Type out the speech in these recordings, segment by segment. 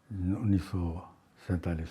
1947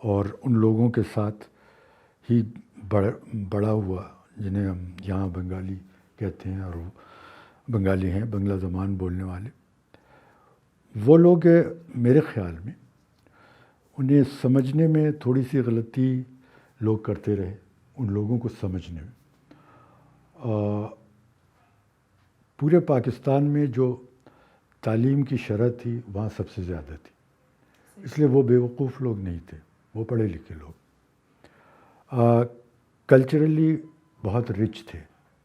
اور ان لوگوں کے ساتھ ہی بڑا ہوا جنہیں ہم یہاں بنگالی کہتے ہیں، اور وہ بنگالی ہیں، بنگلہ زبان بولنے والے. وہ لوگ میرے خیال میں انہیں سمجھنے میں تھوڑی سی غلطی لوگ کرتے رہے، ان لوگوں کو سمجھنے میں. پورے پاکستان میں جو تعلیم کی شرح تھی وہاں سب سے زیادہ تھی، اس لیے وہ بیوقوف لوگ نہیں تھے، وہ پڑھے لکھے لوگ. کلچرلی بہت رچ تھے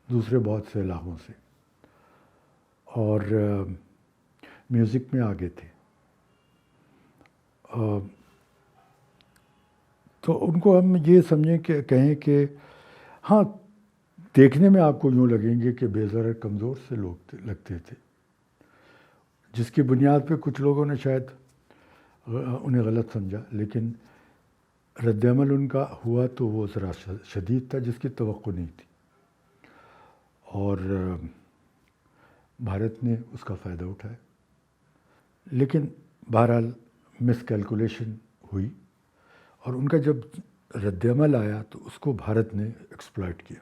دوسرے بہت سے علاقوں سے، اور میوزک میں آگے تھے. تو ان کو ہم یہ سمجھیں کہ کہیں کہ ہاں دیکھنے میں آپ کو یوں لگیں گے کہ بے ذرا کمزور سے لوگ لگتے تھے، جس کی بنیاد پہ کچھ لوگوں نے شاید انہیں غلط سمجھا، لیکن رد عمل ان کا ہوا تو وہ ذرا شدید تھا، جس کی توقع نہیں تھی، اور بھارت نے اس کا فائدہ اٹھایا. لیکن بہرحال مس کیلکولیشن ہوئی، اور ان کا جب رد عمل آیا تو اس کو بھارت نے ایکسپلائٹ کیا.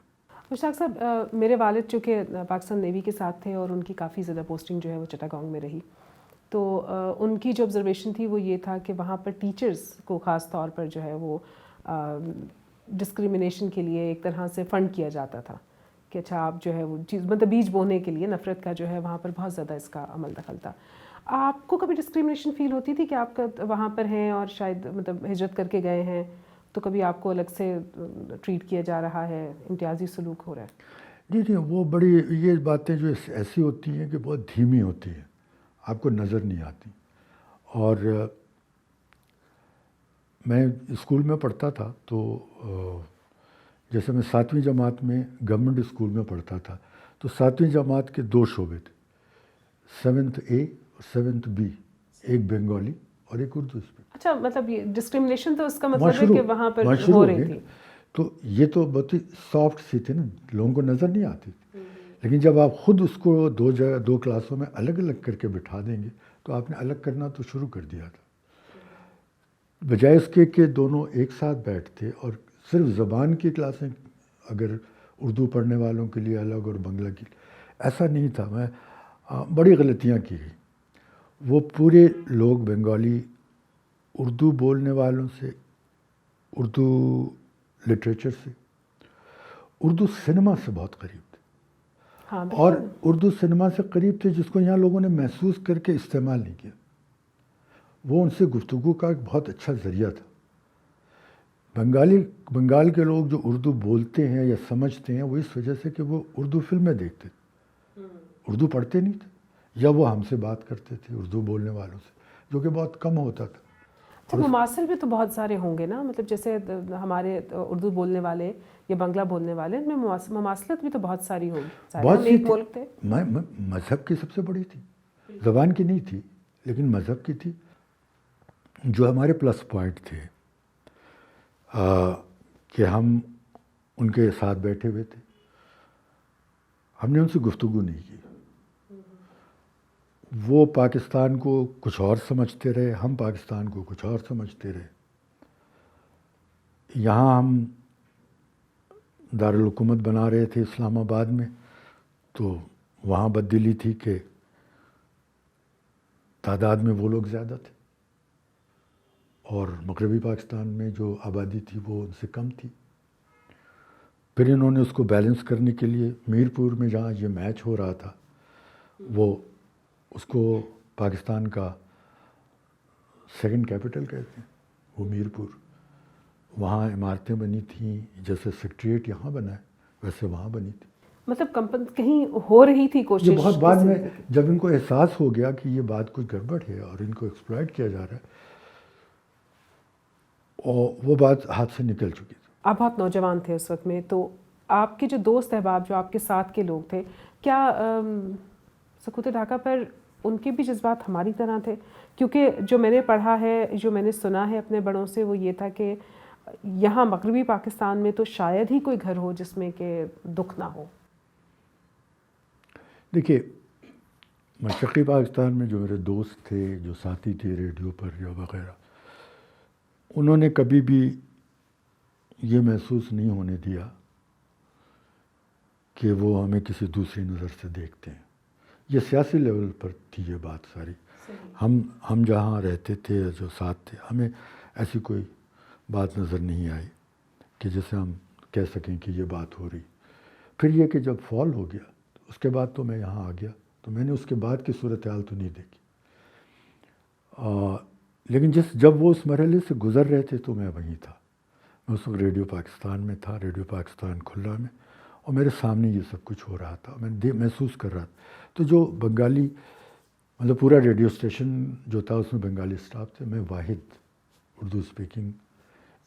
مشتاق صاحب، میرے والد چونکہ پاکستان نیوی کے ساتھ تھے اور ان کی کافی زیادہ پوسٹنگ جو ہے وہ چٹاگانگ میں رہی، تو ان کی جو آبزرویشن تھی وہ یہ تھا کہ وہاں پر ٹیچرز کو خاص طور پر جو ہے وہ ڈسکریمنیشن کے لیے ایک طرح سے فنڈ کیا جاتا تھا کہ اچھا آپ جو ہے وہ چیز مطلب بیج بونے کے لیے نفرت کا جو ہے وہاں پر بہت زیادہ اس کا عمل دخل تھا. آپ کو کبھی ڈسکریمنیشن فیل ہوتی تھی کہ آپ کا وہاں پر ہیں اور شاید مطلب ہجرت کر کے گئے ہیں تو کبھی آپ کو الگ سے ٹریٹ کیا جا رہا ہے، امتیازی سلوک ہو رہا ہے؟ جی وہ بڑی یہ باتیں جو ایسی ہوتی ہیں کہ بہت دھیمی ہوتی ہیں، آپ کو نظر نہیں آتی. اور میں اسکول میں پڑھتا تھا تو جیسے میں 7ویں جماعت میں گورنمنٹ اسکول میں پڑھتا تھا، تو 7ویں جماعت کے 2 شعبے تھے، 7th A اور 7th B، ایک بنگالی اور ایک اردو اسپیکر. اچھا، مطلب یہ ڈسکریمنیشن تو اس کا مطلب ہے کہ وہاں پر شروع ہو ہو رہی گئی. تھی. تو یہ تو بہت ہی سافٹ سی تھے نا، لوگوں کو نظر نہیں آتی تھی. لیکن جب آپ خود اس کو 2 کلاسوں میں الگ الگ کر کے بٹھا دیں گے تو آپ نے الگ کرنا تو شروع کر دیا تھا، بجائے اس کے کہ دونوں ایک ساتھ بیٹھتے اور صرف زبان کی کلاسیں، اگر اردو پڑھنے والوں کے لیے الگ اور بنگلہ کی، ایسا نہیں تھا. میں بڑی غلطیاں کی گئی. وہ پورے لوگ بنگالی اردو بولنے والوں سے، اردو لٹریچر سے، اردو سنیما سے بہت قریب تھے. ہاں اور اردو سنیما سے قریب تھے جس کو یہاں لوگوں نے محسوس کر کے استعمال نہیں کیا. وہ ان سے گفتگو کا ایک بہت اچھا ذریعہ تھا. بنگال کے لوگ جو اردو بولتے ہیں یا سمجھتے ہیں وہ اس وجہ سے کہ وہ اردو فلمیں دیکھتے تھے، اردو پڑھتے نہیں تھے، یا وہ ہم سے بات کرتے تھے اردو بولنے والوں سے، جو کہ بہت کم ہوتا تھا. اچھا، مماثل بھی تو بہت سارے ہوں گے نا، مطلب جیسے ہمارے اردو بولنے والے یا بنگلہ بولنے والے ان میں مماثلت بھی تو بہت ساری ہوگی. بہت سی ایک ملک تھے. مذہب کی سب سے بڑی تھی، زبان کی نہیں تھی لیکن مذہب کی تھی. جو ہمارے پلس پوائنٹ تھے کہ ہم ان کے ساتھ بیٹھے ہوئے تھے، ہم نے ان سے گفتگو نہیں کی. وہ پاکستان کو کچھ اور سمجھتے رہے، ہم پاکستان کو کچھ اور سمجھتے رہے. یہاں ہم دارالحکومت بنا رہے تھے اسلام آباد میں، تو وہاں بددلی تھی کہ تعداد میں وہ لوگ زیادہ تھے، اور مغربی پاکستان میں جو آبادی تھی وہ ان سے کم تھی. پھر انہوں نے اس کو بیلنس کرنے کے لیے میرپور میں جہاں یہ میچ ہو رہا تھا، وہ اس کو پاکستان کا 2nd کیپٹل کہتے ہیں، وہ میرپور. وہاں عمارتیں بنی تھیں، جیسے سیکریٹریٹ یہاں بنا ہے ویسے وہاں بنی تھی. مطلب کہیں ہو رہی تھی کوشش. یہ بہت بعد میں جب ان کو احساس ہو گیا کہ یہ بات کچھ گڑبڑ ہے اور ان کو ایکسپلائٹ کیا جا رہا ہے، اور وہ بات ہاتھ سے نکل چکی تھی. آپ بہت نوجوان تھے اس وقت میں، تو آپ کے جو دوست احباب جو آپ کے ساتھ کے لوگ تھے، کیا سقوط ڈھاکہ پر ان کے بھی جذبات ہماری طرح تھے؟ کیونکہ جو میں نے پڑھا ہے، جو میں نے سنا ہے اپنے بڑوں سے، وہ یہ تھا کہ یہاں مغربی پاکستان میں تو شاید ہی کوئی گھر ہو جس میں کہ دکھ نہ ہو. دیکھیے، مشرقی پاکستان میں جو میرے دوست تھے، جو ساتھی تھے ریڈیو پر یا وغیرہ، انہوں نے کبھی بھی یہ محسوس نہیں ہونے دیا کہ وہ ہمیں کسی دوسری نظر سے دیکھتے ہیں. یہ سیاسی لیول پر تھی یہ بات ساری. ہم جہاں رہتے تھے جو ساتھ تھے ہمیں ایسی کوئی بات نظر نہیں آئی کہ جسے ہم کہہ سکیں کہ یہ بات ہو رہی. پھر یہ کہ جب فال ہو گیا اس کے بعد تو میں یہاں آ گیا تو میں نے اس کے بعد کی صورتحال تو نہیں دیکھی. لیکن جب وہ اس مرحلے سے گزر رہے تھے تو میں وہیں تھا. میں اس وقت ریڈیو پاکستان میں تھا, ریڈیو پاکستان کھلا میں, اور میرے سامنے یہ سب کچھ ہو رہا تھا. میں محسوس کر رہا تھا. تو جو بنگالی مطلب پورا ریڈیو اسٹیشن جو تھا اس میں بنگالی اسٹاف تھے. میں واحد اردو اسپیکنگ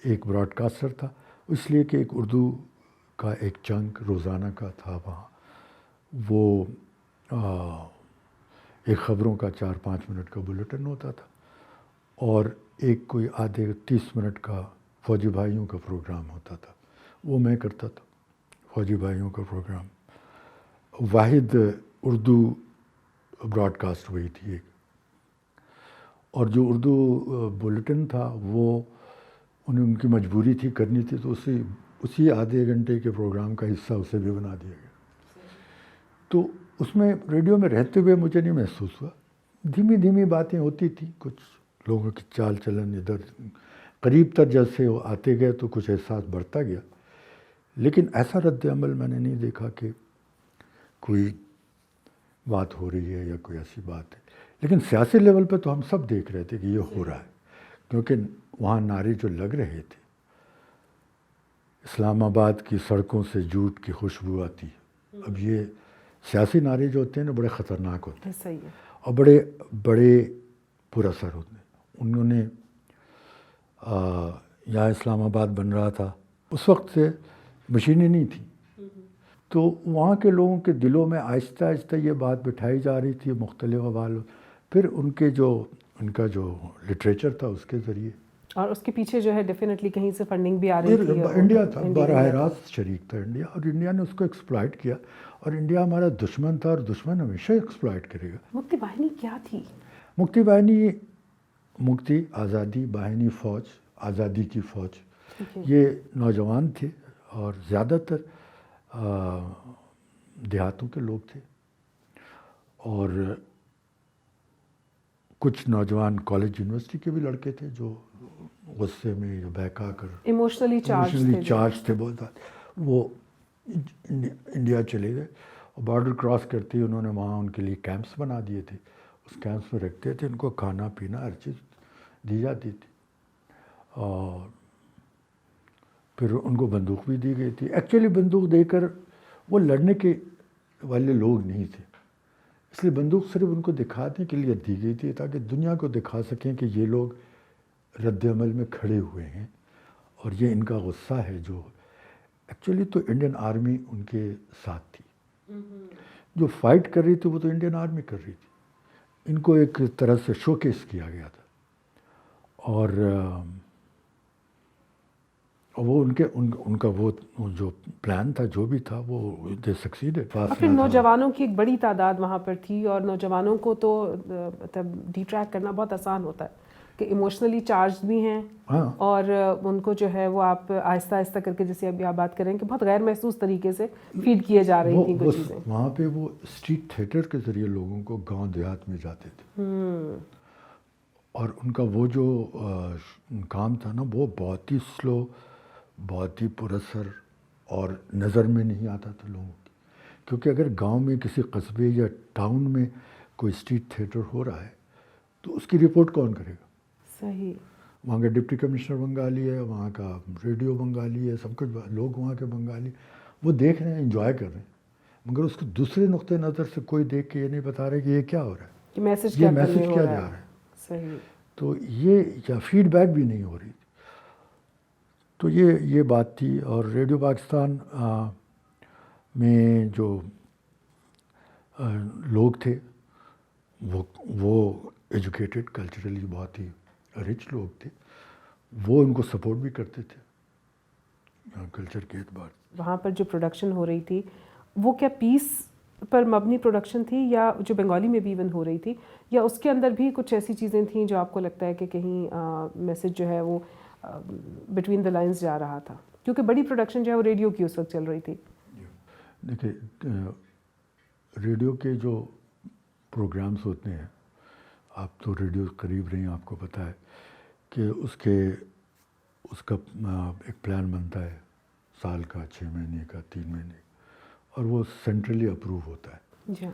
ایک براڈ کاسٹر تھا, اس لیے کہ ایک اردو کا ایک چنک روزانہ کا تھا وہاں. وہ ایک خبروں کا 4-5 منٹ کا بلیٹن ہوتا تھا اور ایک کوئی آدھے 30 منٹ کا فوجی بھائیوں کا پروگرام ہوتا تھا. وہ میں کرتا تھا, فوجی بھائیوں کا پروگرام. واحد اردو براڈ کاسٹ ہوئی تھی ایک. اور جو اردو بلیٹن تھا وہ ان کی مجبوری تھی کرنی تھی, تو اسی آدھے گھنٹے کے پروگرام کا حصہ اسے بھی بنا دیا گیا. تو اس میں ریڈیو میں رہتے ہوئے مجھے نہیں محسوس ہوا. دھیمی دھیمی باتیں ہوتی تھیں, کچھ لوگوں کی چال چلن ادھر قریب تر جیسے وہ آتے گئے تو کچھ احساس بڑھتا گیا. لیکن ایسا رد عمل میں نے نہیں دیکھا کہ کوئی بات ہو رہی ہے یا کوئی ایسی بات ہے. لیکن سیاسی لیول پہ تو ہم سب دیکھ رہے تھے کہ یہ ہو رہا ہے, کیونکہ وہاں نعرے جو لگ رہے تھے, اسلام آباد کی سڑکوں سے جھوٹ کی خوشبو آتی. اب یہ سیاسی نعرے جو ہوتے ہیں نا بڑے خطرناک ہوتے ہیں اور بڑے پر اثر ہوتے ہیں. انہوں نے یہاں اسلام آباد بن رہا تھا, اس وقت سے مشینیں نہیں تھیں, تو وہاں کے لوگوں کے دلوں میں آہستہ آہستہ یہ بات بٹھائی جا رہی تھی مختلف حوالوں. پھر ان کا جو لٹریچر تھا اس کے ذریعے, اور اس کے پیچھے جو ہے ڈیفینیٹلی کہیں سے فنڈنگ بھی آ رہی تھی. انڈیا تھا, براہ راست شریک تھا انڈیا, اور انڈیا نے اس کو ایکسپلائٹ کیا. اور انڈیا ہمارا دشمن تھا اور دشمن ہمیشہ ایکسپلائٹ کرے گا. مکتی باہنی کیا تھی؟ مکتی باہنی مکتی آزادی باہنی فوج, آزادی کی فوج. یہ نوجوان تھے اور زیادہ تر دیہاتوں کے لوگ تھے, اور کچھ نوجوان کالج یونیورسٹی کے بھی لڑکے تھے جو غصے میں یا بہکا کر ایموشنلی چارج تھے بہت زیادہ. وہ انڈیا چلے گئے اور بارڈر کراس کرتے ہی انہوں نے وہاں ان کے لیے کیمپس بنا دیے تھے. اس کیمپس میں رکھتے تھے, ان کو کھانا پینا ہر چیز دی جاتی تھی, اور پھر ان کو بندوق بھی دی گئی تھی. ایکچولی بندوق دے کر وہ لڑنے کے والے لوگ نہیں تھے, اس لیے بندوق صرف ان کو دکھانے کے لیے دی گئی تھی تاکہ دنیا کو دکھا سکیں کہ یہ لوگ رد عمل میں کھڑے ہوئے ہیں اور یہ ان کا غصہ ہے. جو ایکچولی تو انڈین آرمی ان کے ساتھ تھی, جو فائٹ کر رہی تھی وہ تو انڈین آرمی کر رہی تھی. ان کو ایک طرح سے شوکیس کیا گیا تھا, اور وہ ان کا وہ جو پلان تھا جو بھی تھا وہ دے سکسیڈ. پھر نوجوانوں کی ایک بڑی تعداد وہاں پر تھی, اور نوجوانوں کو تو مطلب ڈیٹریکٹ کرنا بہت آسان ہوتا ہے کہ ایموشنلی چارج بھی ہیں, اور ان کو جو ہے وہ آپ آہستہ آہستہ کر کے, جیسے ابھی آپ بات کریں کہ بہت غیر محسوس طریقے سے فیڈ کیے جا رہی تھیں کچھ چیزیں. وہاں پہ وہ اسٹریٹ تھیٹر کے ذریعے لوگوں کو گاؤں دیہات میں جاتے تھے, اور ان کا وہ جو کام تھا نا وہ بہت ہی سلو, بہت ہی پر اثر, اور نظر میں نہیں آتا تھا لوگوں کی. کیونکہ اگر گاؤں میں کسی قصبے یا ٹاؤن میں کوئی اسٹریٹ تھیٹر ہو رہا ہے تو اس کی رپورٹ کون کرے گا؟ صحیح. وہاں کا ڈپٹی کمشنر بنگالی ہے, وہاں کا ریڈیو بنگالی ہے, سب کچھ لوگ وہاں کے بنگالی, وہ دیکھ رہے ہیں, انجوائے کر رہے ہیں, مگر اس کو دوسرے نقطۂ نظر سے کوئی دیکھ کے یہ نہیں بتا رہے کہ یہ کیا ہو رہا ہے, یہ میسج کیا جا رہا ہے. صحیح. تو یہ یا فیڈ بیک بھی نہیں ہو رہی تھی. تو یہ بات تھی. اور ریڈیو پاکستان میں جو لوگ تھے وہ ایجوکیٹڈ, کلچرلی بہت ہی رچ لوگ تھے, وہ ان کو سپورٹ بھی کرتے تھے کلچر کے اعتبار. وہاں پر جو پروڈکشن ہو رہی تھی وہ کیا پیس پر مبنی پروڈکشن تھی, یا جو بنگالی میں بھی ایون ہو رہی تھی, یا اس کے اندر بھی کچھ ایسی چیزیں تھیں جو آپ کو لگتا ہے کہ کہیں میسج جو ہے وہ بٹوین دا لائنس جا رہا تھا، کیونکہ بڑی پروڈکشن جو ہے وہ ریڈیو کی اس وقت چل رہی تھی. دیکھیے ریڈیو کے جو پروگرامز ہوتے ہیں، آپ تو ریڈیو قریب رہی ہیں، آپ کو پتہ ہے کہ اس کا ایک پلان بنتا ہے سال کا، 6 مہینے کا، 3 مہینے کا، اور وہ سینٹرلی اپروو ہوتا ہے. جی.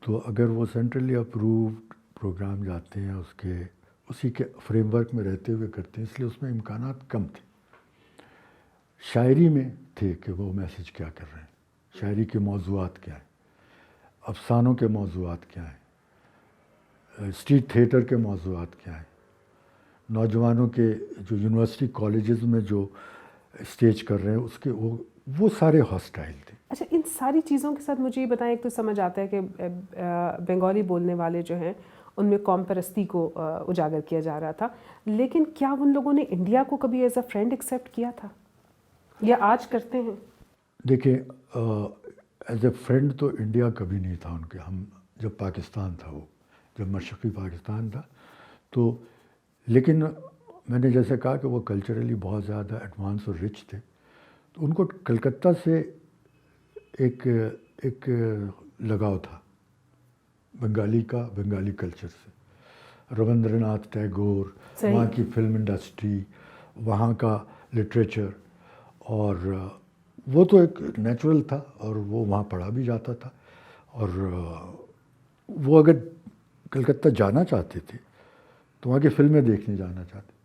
تو اگر وہ سینٹرلی اپرووڈ پروگرام جاتے ہیں اسی کے فریم ورک میں رہتے ہوئے کرتے ہیں، اس لیے اس میں امکانات کم تھے. شاعری میں تھے کہ وہ میسج کیا کر رہے ہیں، شاعری کے موضوعات کیا ہیں، افسانوں کے موضوعات کیا ہیں، اسٹریٹ تھیٹر کے موضوعات کیا ہیں، نوجوانوں کے جو یونیورسٹی کالجز میں جو اسٹیج کر رہے ہیں اس کے وہ سارے ہاسٹائل تھے. اچھا، ان ساری چیزوں کے ساتھ مجھے یہ بتائیں، ایک تو سمجھ آتا ہے کہ بنگالی بولنے والے جو ہیں ان میں قوم پرستی کو اجاگر کیا جا رہا تھا، لیکن کیا ان لوگوں نے انڈیا کو کبھی ایز اے فرینڈ ایکسیپٹ کیا تھا یا آج کرتے ہیں؟ دیکھیں ایز اے فرینڈ تو انڈیا کبھی نہیں تھا ان کے. ہم جب پاکستان تھا، وہ جب مشرقی پاکستان تھا تو، لیکن میں نے جیسے کہا کہ وہ کلچرلی بہت زیادہ ایڈوانس اور رچ تھے، تو ان کو کلکتہ سے ایک لگاؤ تھا بنگالی کلچر سے. رابندر ناتھ ٹیگور، وہاں کی فلم انڈسٹری، وہاں کا لٹریچر، اور وہ تو ایک نیچرل تھا، اور وہ وہاں پڑھا بھی جاتا تھا. اور وہ اگر کلکتہ جانا چاہتے تھے تو وہاں کی فلمیں دیکھنے جانا چاہتے.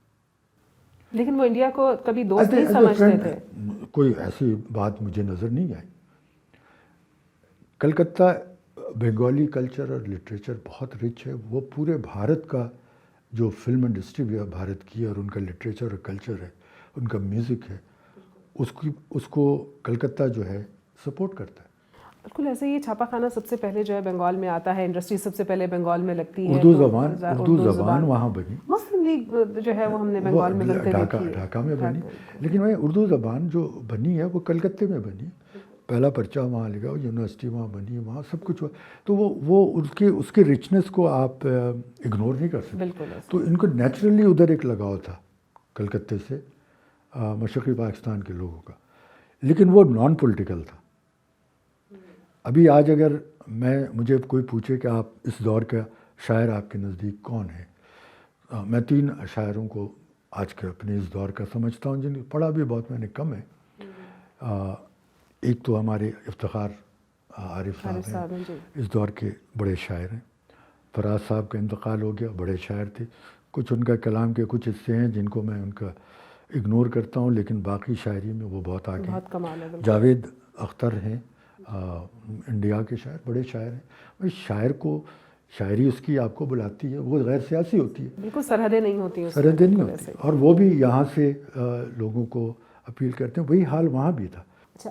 لیکن وہ انڈیا کو کبھی دوست نہیں سمجھتے تھے. کوئی ایسی بات مجھے نظر نہیں آئی. کلکتہ بنگالی کلچر اور لٹریچر بہت رچ ہے. وہ پورے بھارت کا جو فلم انڈسٹری بھی ہے بھارت کی، اور ان کا لٹریچر اور کلچر ہے، ان کا میوزک ہے، اس کو کلکتہ جو ہے سپورٹ کرتا ہے. بالکل ایسے ہی چھاپا خانہ سب سے پہلے جو ہے بنگال میں آتا ہے، انڈسٹری سب سے پہلے بنگال میں لگتی ہے. اردو زبان وہاں بنی. مسلم لیگ جو ہے وہ ہم نے بنگال میں بنتے دیکھی ہے، ڈھاکہ میں بنی. لیکن وہیں اردو زبان جو بنی ہے وہ کلکتے میں بنی. پہلا پرچہ وہاں لگا، یونیورسٹی وہاں بنی، وہاں سب کچھ ہوا. تو وہ اس کے رچنس کو آپ اگنور نہیں کر سکتے. بالکل. تو ان کو نیچرلی ادھر ایک لگاؤ تھا کلکتے سے مشرقی پاکستان کے لوگوں کا، لیکن وہ نان پولیٹیکل تھا. ابھی آج اگر مجھے کوئی پوچھے کہ آپ اس دور کا شاعر آپ کے نزدیک کون ہے، میں 3 شاعروں کو آج کے اپنے اس دور کا سمجھتا ہوں، جن کو پڑھا بھی بہت میں نے کم ہے. ایک تو ہمارے افتخار عارف صاحب ہیں، اس دور کے بڑے شاعر ہیں. فراز صاحب کا انتقال ہو گیا، بڑے شاعر تھے. کچھ ان کا کلام کے کچھ حصے ہیں جن کو میں ان کا اگنور کرتا ہوں، لیکن باقی شاعری میں وہ بہت آگے ہیں. جاوید اختر ہیں انڈیا کے شاعر، بڑے شاعر ہیں. شاعر کو شاعری اس کی آپ کو بلاتی ہے، وہ غیر سیاسی ہوتی ہے، بالکل سرحدیں نہیں ہوتی. اور وہ بھی یہاں سے لوگوں کو اپیل کرتے ہیں. وہی حال وہاں بھی تھا. اچھا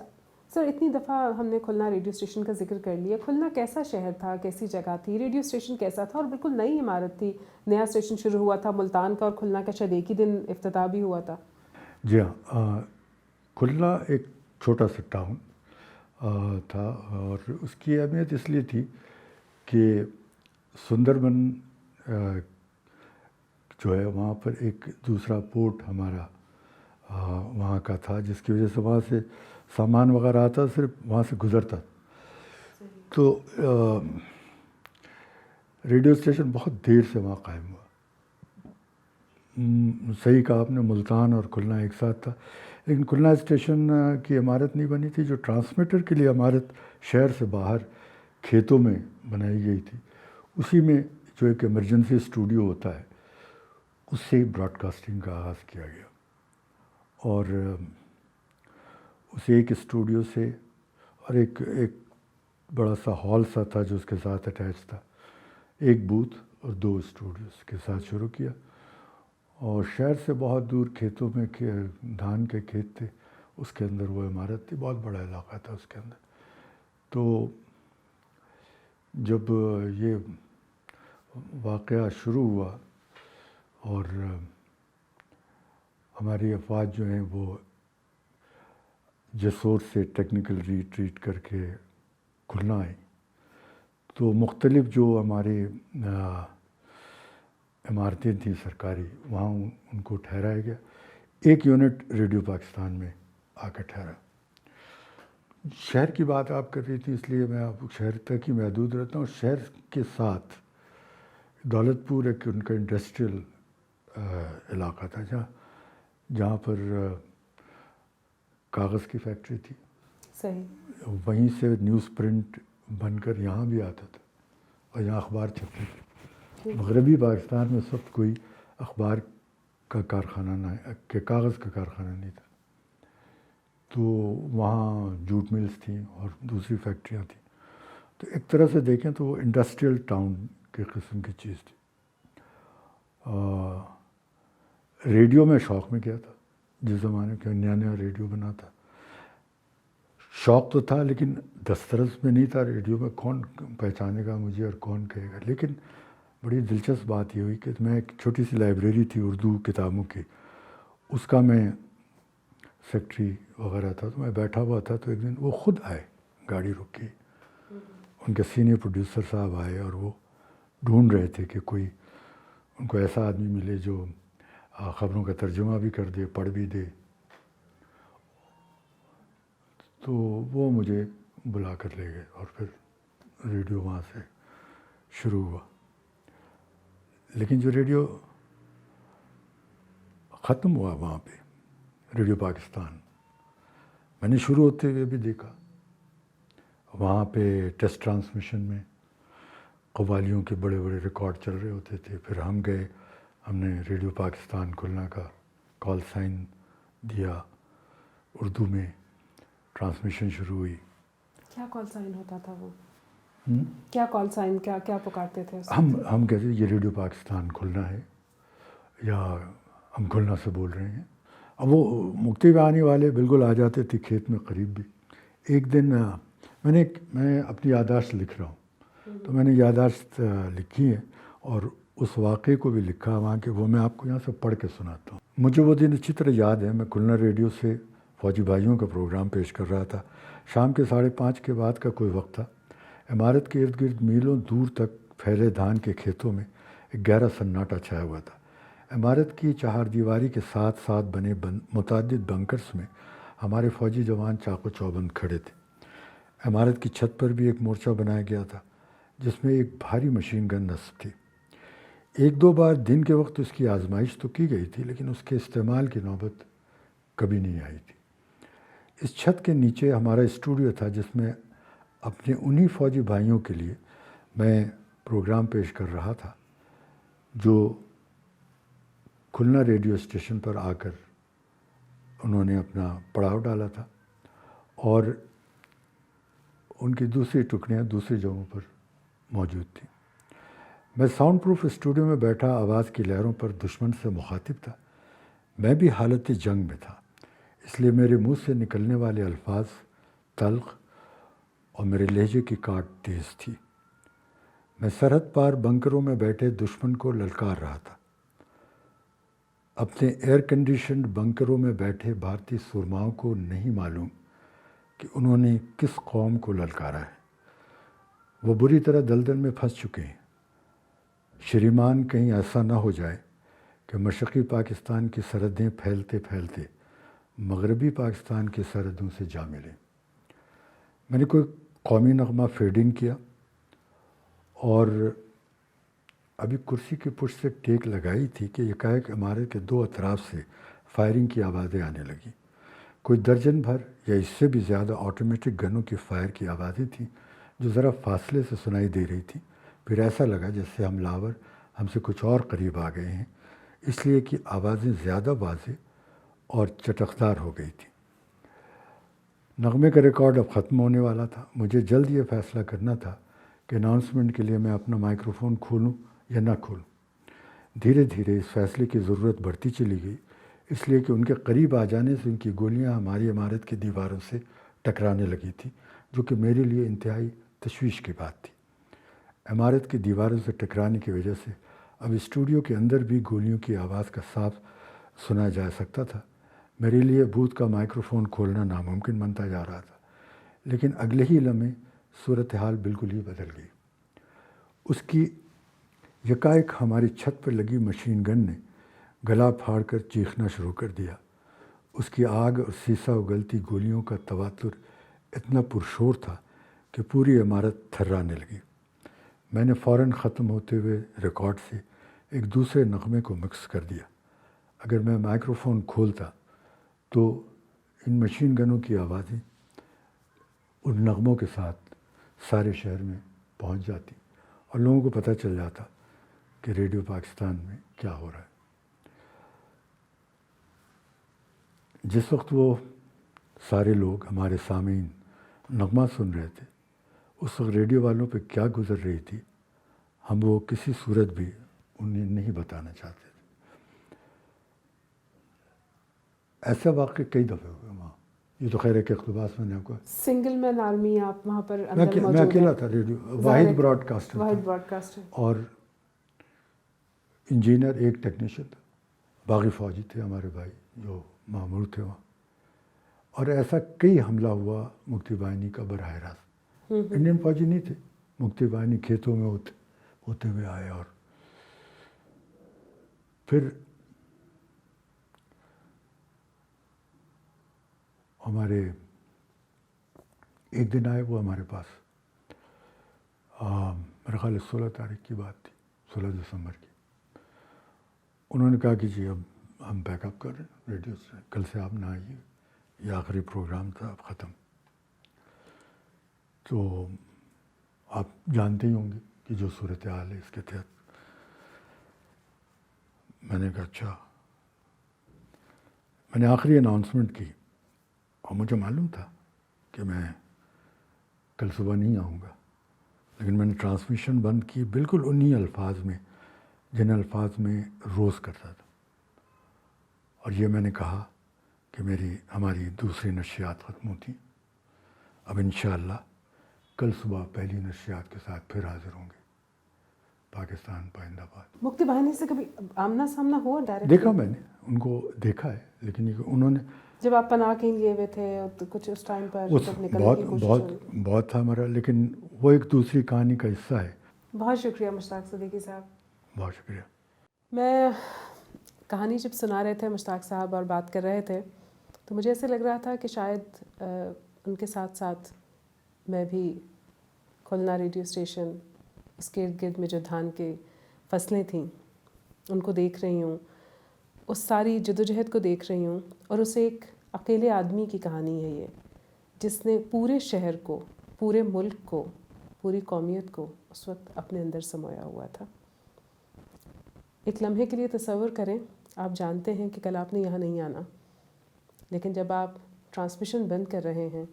سر، اتنی دفعہ ہم نے کھلنا ریڈیو اسٹیشن کا ذکر کر لیا. کھلنا کیسا شہر تھا، کیسی جگہ تھی، ریڈیو اسٹیشن کیسا تھا؟ اور بالکل نئی عمارت تھی، نیا اسٹیشن شروع ہوا تھا ملتان کا، اور کھلنا کا شاید ایک ہی دن افتتاح بھی ہوا تھا. جی ہاں، کھلنا ایک چھوٹا سا ٹاؤن تھا، اور اس کی اہمیت اس لیے تھی کہ سندربن جو ہے وہاں پر ایک دوسرا پورٹ ہمارا وہاں کا تھا، جس کی وجہ سے وہاں سے سامان وغیرہ آتا صرف وہاں سے گزرتا. تو ریڈیو اسٹیشن بہت دیر سے وہاں قائم ہوا. صحیح کہا آپ نے، ملتان اور کھلنا ایک ساتھ تھا، لیکن کھلنا اسٹیشن کی عمارت نہیں بنی تھی. جو ٹرانسمیٹر کے لیے عمارت شہر سے باہر کھیتوں میں بنائی گئی تھی، اسی میں جو ایک ایمرجنسی اسٹوڈیو ہوتا ہے، اس سے براڈ کاسٹنگ کا آغاز کیا گیا. اور اسے ایک اسٹوڈیو سے، اور ایک بڑا سا ہال سا تھا جو اس کے ساتھ اٹیچ تھا، ایک بوتھ اور 2 اسٹوڈیوز کے ساتھ شروع کیا. اور شہر سے بہت دور کھیتوں میں دھان کے کھیت تھے، اس کے اندر وہ عمارت تھی. بہت بڑا علاقہ تھا اس کے اندر. تو جب یہ واقعہ شروع ہوا اور ہماری افواج جو ہیں وہ جسور سے ٹیکنیکل ریٹریٹ کر کے کھلنا آئی، تو مختلف جو ہمارے عمارتیں تھیں سرکاری، وہاں ان کو ٹھہرایا گیا. ایک یونٹ ریڈیو پاکستان میں آ کر ٹھہرا۔ شہر کی بات آپ کر رہی تھی، اس لیے میں آپ شہر تک ہی محدود رہتا ہوں۔ شہر کے ساتھ دولت پور ایک ان کا انڈسٹریل علاقہ تھا جہاں پر کاغذ کی فیکٹری تھی۔ صحیح۔ وہیں سے نیوز پرنٹ بن کر یہاں بھی آتا تھا اور یہاں اخبار چھپتے تھے۔ مغربی پاکستان میں اس وقت کوئی اخبار کا کارخانہ نہ کہ کاغذ کا کارخانہ نہیں تھا، تو وہاں جوٹ ملز تھیں اور دوسری فیکٹریاں تھیں۔ تو ایک طرح سے دیکھیں تو وہ انڈسٹریل ٹاؤن کے قسم کی چیز تھی۔ ریڈیو میں شوق میں کیا تھا، جس زمانے کا نیا نیا ریڈیو بنا تھا۔ شوق تو تھا لیکن دسترس میں نہیں تھا ریڈیو میں، کون پہچانے گا مجھے اور کون کہے گا۔ لیکن بڑی دلچسپ بات یہ ہوئی کہ میں ایک چھوٹی سی لائبریری تھی اردو کتابوں کی، اس کا میں سیکٹری وغیرہ تھا، تو میں بیٹھا ہوا تھا، تو ایک دن وہ خود آئے، گاڑی رکی، ان کے سینئر پروڈیوسر صاحب آئے اور وہ ڈھونڈ رہے تھے کہ کوئی ان کو ایسا آدمی ملے جو خبروں کا ترجمہ بھی کر دے، پڑھ بھی دے۔ تو وہ مجھے بلا کر لے گئے اور پھر ریڈیو وہاں سے شروع ہوا۔ لیکن جو ریڈیو ختم ہوا وہاں پہ، ریڈیو پاکستان، میں نے شروع ہوتے ہوئے بھی دیکھا، وہاں پہ ٹیسٹ ٹرانسمیشن میں قوالیوں کے بڑے بڑے ریکارڈ چل رہے ہوتے تھے۔ پھر ہم گئے، ہم نے ریڈیو پاکستان کھلنا کا کال سائن دیا، اردو میں ٹرانسمیشن شروع ہوئی۔ کیا کال سائن ہوتا تھا وہ؟ کیا کال سائن کیا پکارتے تھے؟ ہم کہتے تھے یہ ریڈیو پاکستان کھلنا ہے، یا ہم کھلنا سے بول رہے ہیں۔ اب وہ مکتب آنے والے بالکل آ جاتے تھے کھیت میں قریب بھی۔ ایک دن میں اپنی یادداشت لکھ رہا ہوں، تو میں نے یادداشت لکھی ہے اور اس واقعے کو بھی لکھا وہاں کہ وہ میں آپ کو یہاں سے پڑھ کے سناتا ہوں۔ مجھے وہ دن اچھی طرح یاد ہے، میں کھلنا ریڈیو سے فوجی بھائیوں کا پروگرام پیش کر رہا تھا۔ شام کے 5:30 کے بعد کا کوئی وقت تھا۔ عمارت کے ارد گرد میلوں دور تک پھیلے دھان کے کھیتوں میں ایک گہرا سناٹا چھایا ہوا تھا۔ عمارت کی چہار دیواری کے ساتھ ساتھ بنے متعدد بنکرس میں ہمارے فوجی جوان چاق و چوبند کھڑے تھے۔ عمارت کی چھت پر بھی ایک مورچہ بنایا گیا تھا جس میں ایک بھاری مشین گن نصب تھی۔ ایک دو بار دن کے وقت اس کی آزمائش تو کی گئی تھی، لیکن اس کے استعمال کی نوبت کبھی نہیں آئی تھی۔ اس چھت کے نیچے ہمارا اسٹوڈیو تھا جس میں اپنے انہی فوجی بھائیوں کے لیے میں پروگرام پیش کر رہا تھا جو کھلنا ریڈیو اسٹیشن پر آ کر انہوں نے اپنا پڑاؤ ڈالا تھا، اور ان کی دوسری ٹکڑیاں دوسری جگہوں پر موجود تھیں۔ میں ساؤنڈ پروف اسٹوڈیو میں بیٹھا آواز کی لہروں پر دشمن سے مخاطب تھا۔ میں بھی حالت جنگ میں تھا، اس لیے میرے منہ سے نکلنے والے الفاظ تلخ اور میرے لہجے کی کاٹ تیز تھی۔ میں سرحد پار بنکروں میں بیٹھے دشمن کو للکار رہا تھا۔ اپنے ایئر کنڈیشنڈ بنکروں میں بیٹھے بھارتی سرماؤں کو نہیں معلوم کہ انہوں نے کس قوم کو للکارا ہے۔ وہ بری طرح دلدل میں پھنس چکے ہیں۔ شریمان کہیں ایسا نہ ہو جائے کہ مشرقی پاکستان کی سرحدیں پھیلتے پھیلتے مغربی پاکستان کی سرحدوں سے جا ملیں۔ میں نے کوئی قومی نغمہ فیڈنگ کیا اور ابھی کرسی کی پشت سے ٹیک لگائی تھی کہ یکایک عمارت کے دو اطراف سے فائرنگ کی آوازیں آنے لگیں۔ کوئی درجن بھر یا اس سے بھی زیادہ آٹومیٹک گنوں کی فائر کی آوازیں تھیں جو ذرا فاصلے سے سنائی دے رہی تھیں۔ پھر ایسا لگا جیسے حملہ آور ہم سے کچھ اور قریب آ گئے ہیں، اس لیے کہ آوازیں زیادہ واضح اور چٹخدار ہو گئی تھیں۔ نغمے کا ریکارڈ اب ختم ہونے والا تھا۔ مجھے جلد یہ فیصلہ کرنا تھا کہ اناؤنسمنٹ کے لیے میں اپنا مائکروفون کھولوں یا نہ کھولوں۔ دھیرے دھیرے اس فیصلے کی ضرورت بڑھتی چلی گئی، اس لیے کہ ان کے قریب آ جانے سے ان کی گولیاں ہماری عمارت کی دیواروں سے ٹکرانے لگی تھیں، جو کہ میرے لیے انتہائی تشویش کی بات تھی۔ عمارت کی دیواروں سے ٹکرانے کی وجہ سے اب اسٹوڈیو کے اندر بھی گولیوں کی آواز کا صاف سنا جا سکتا تھا۔ میرے لیے بوتھ کا مائکروفون کھولنا ناممکن بنتا جا رہا تھا، لیکن اگلے ہی لمحے صورتحال بالکل ہی بدل گئی۔ اس کی یکایک ہماری چھت پر لگی مشین گن نے گلا پھاڑ کر چیخنا شروع کر دیا۔ اس کی آگ اور سیسہ اگلتی گولیوں کا تواتر اتنا پرشور تھا کہ پوری عمارت تھرانے لگی۔ میں نے فوراً ختم ہوتے ہوئے ریکارڈ سے ایک دوسرے نغمے کو مکس کر دیا۔ اگر میں مائکرو فون کھولتا تو ان مشین گنوں کی آوازیں ان نغموں کے ساتھ سارے شہر میں پہنچ جاتی اور لوگوں کو پتہ چل جاتا کہ ریڈیو پاکستان میں کیا ہو رہا ہے۔ جس وقت وہ سارے لوگ ہمارے سامعین نغمہ سن رہے تھے، اس وقت ریڈیو والوں پہ کیا گزر رہی تھی ہم وہ کسی صورت بھی انہیں نہیں بتانا چاہتے تھے۔ ایسا واقعہ کئی دفعہ ہوا وہاں۔ یہ تو خیر ایک اقتباس میں نے آپ کو، سنگل مین آرمی آپ وہاں پر اندر میں موجود اکیلا ہیں؟ تھا، ریڈیو واحد براڈ کاسٹر واحد تھا، براڈ کاسٹر، اور انجینئر ایک ٹیکنیشین تھا، باقی فوجی تھے ہمارے بھائی جو مامور تھے وہاں۔ اور ایسا کئی حملہ ہوا مکتی باہنی کا براہ راست۔ انڈین فوجی نہیں تھے، مکتی باہنی کھیتوں میں ہوتے ہوئے آئے، اور پھر ہمارے ایک دن آئے وہ ہمارے پاس، میرا خیال ہے 16 تاریخ کی بات تھی، 16 دسمبر کی۔ انہوں نے کہا کہ جی اب ہم بیک اپ کر رہے ہیں ریڈیو سے، کل سے آپ نہ آئیے، یہ آخری پروگرام تھا، اب ختم۔ تو آپ جانتے ہی ہوں گے کہ جو صورتحال ہے اس کے تحت میں نے کہا اچھا۔ میں نے آخری اناؤنسمنٹ کی اور مجھے معلوم تھا کہ میں کل صبح نہیں آؤں گا، لیکن میں نے ٹرانسمیشن بند کی بالکل انہی الفاظ میں جن الفاظ میں روز کرتا تھا، اور یہ میں نے کہا کہ ہماری دوسری نشریات ختم ہوتی، اب انشاءاللہ کل صبح پہلی نشریات کے ساتھ پھر حاضر ہوں گے، پاکستان پائندہ باد۔ مکتی باہنی سے کبھی آمنا سامنا ہوا ڈائریکٹ؟ دیکھا میں نے ان کو دیکھا ہے، لیکن انہوں نے جب آپ پناہ کہیں لیے ہوئے تھے تو کچھ اس ٹائم پر جب نکلنے کی کوشش ہوئی؟ بہت تھا ہمارا، لیکن وہ ایک دوسری کہانی کا حصہ ہے۔ بہت شکریہ مشتاق صدیقی صاحب، بہت شکریہ۔ میں کہانی جب سنا رہے تھے مشتاق صاحب اور بات کر رہے تھے تو مجھے ایسے لگ رہا تھا کہ شاید ان کے ساتھ ساتھ میں بھی کھولنا ریڈیو اسٹیشن، اس کے ارد گرد میں جو دھان کے فصلیں تھیں ان کو دیکھ رہی ہوں، اس ساری جدوجہد کو دیکھ رہی ہوں، اور اسے ایک اکیلے آدمی کی کہانی ہے یہ، جس نے پورے شہر کو، پورے ملک کو، پوری قومیت کو اس وقت اپنے اندر سمویا ہوا تھا۔ ایک لمحے کے لیے تصور کریں، آپ جانتے ہیں کہ کل آپ نے یہاں نہیں آنا، لیکن جب آپ ٹرانسمیشن بند کر رہے ہیں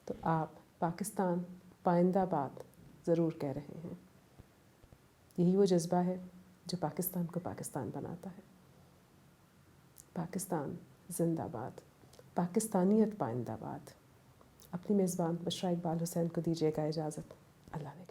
تو آپ پاکستان پائندہ باد ضرور کہہ رہے ہیں۔ یہی وہ جذبہ ہے جو پاکستان کو پاکستان بناتا ہے۔ پاکستان زندہ باد، پاکستانیت پائندہ باد۔ اپنی میزبان بشرا اقبال حسین کو دیجیے گا اجازت۔ اللہ نے